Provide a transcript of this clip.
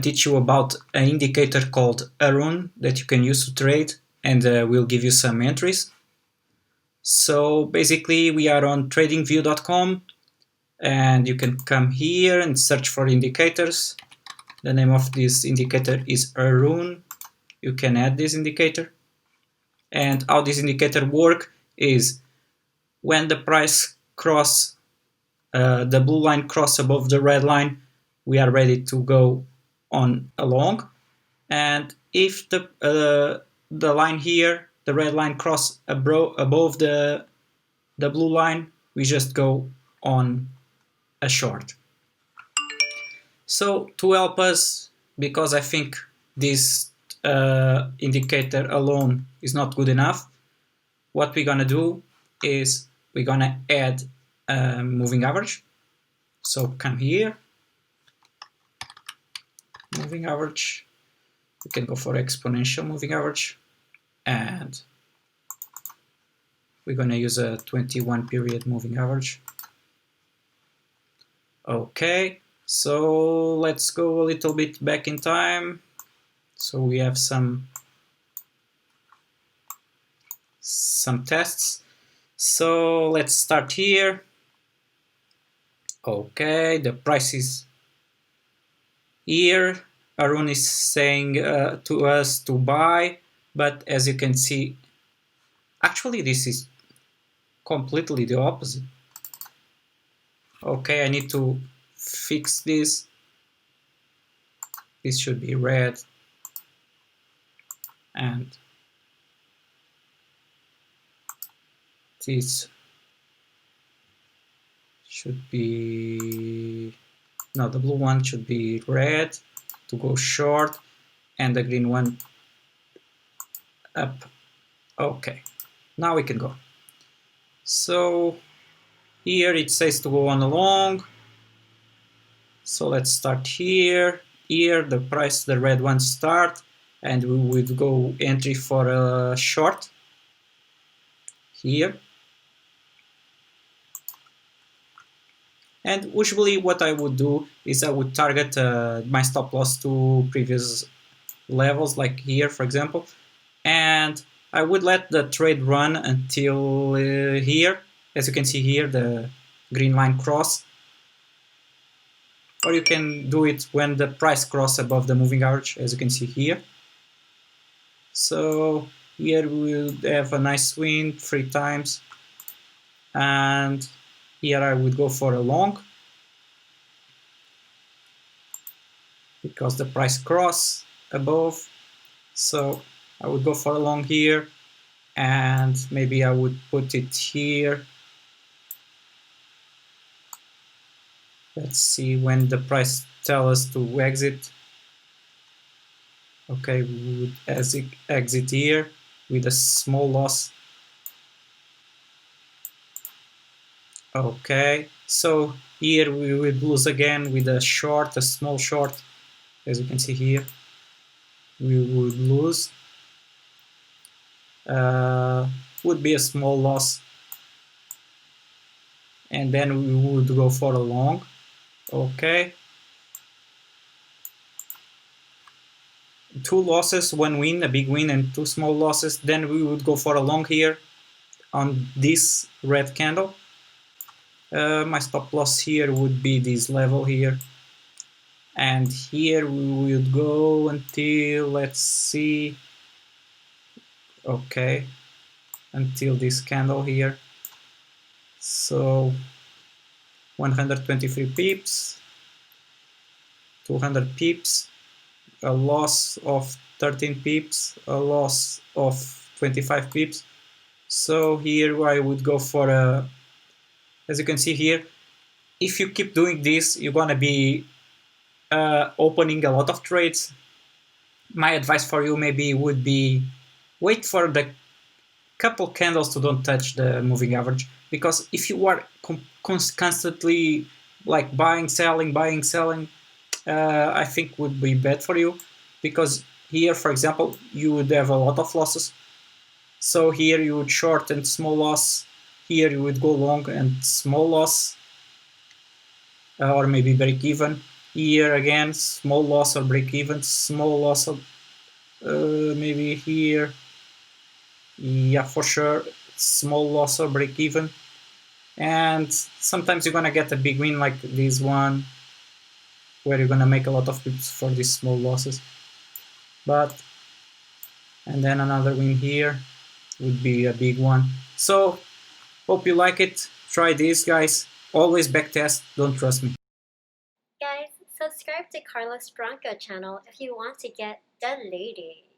teach you about an indicator called Arun that you can use to trade, and we'll give you some entries. So basically we are on tradingview.com, and you can come here and search for indicators. The name of this indicator is Arun. You can add this indicator. And how this indicator works is when the price cross the blue line cross above the red line, we are ready to go on a long. And if the line here, the red line cross above the blue line, we just go on a short. So to help us, because I think this indicator alone is not good enough, what we're gonna do is we're gonna add a moving average. So come here, moving average. We can go for exponential moving average, and we're gonna use a 21 period moving average. Okay, so let's go a little bit back in time. So we have some tests. So let's start here. Okay, the price is here. Arun is saying to us to buy, but as you can see, actually this is completely the opposite. Okay, I need to fix this. This should be red, and this should be, no, the blue one should be red to go short, and the green one up. Okay, now we can go. So here it says to go on a long. So let's start here. Here the price, the red one start, and we would go entry for a short here. And usually what I would do is I would target my stop loss to previous levels, like here, for example, and I would let the trade run until here. As you can see here, the green line cross. Or you can do it when the price cross above the moving average, as you can see here. So here we will have a nice swing 3 times, and here I would go for a long because the price cross above. So I would go for a long here, and maybe I would put it here. Let's see when the price tells us to exit. Okay, we would exit here with a small loss. Okay, so here we would lose again with a short, a small short. As you can see here, we would lose. Would be a small loss, and then we would go for a long. Okay, 2 losses, 1 win, a big win, and 2 small losses. Then we would go for a long here on this red candle. My stop loss here would be this level here, and here we would go until, let's see, okay, until this candle here. So 123 pips, 200 pips, a loss of 13 pips, a loss of 25 pips. So here I would go for a, as you can see here, if you keep doing this, you're gonna be opening a lot of trades. My advice for you maybe would be wait for the couple candles to don't touch the moving average, because if you are constantly like buying, selling, I think would be bad for you, because here, for example, you would have a lot of losses. So here you would short and small loss, here you would go long and small loss, or maybe break even. Here again, small loss or break even, small loss of maybe here. Yeah, for sure, small loss or break even. And sometimes you're gonna get a big win like this one, where you're gonna make a lot of pips for these small losses. And then another win here would be a big one. So hope you like it. Try this, guys. Always backtest. Don't trust me. Guys, subscribe to Carlos Branco channel if you want to get the latest.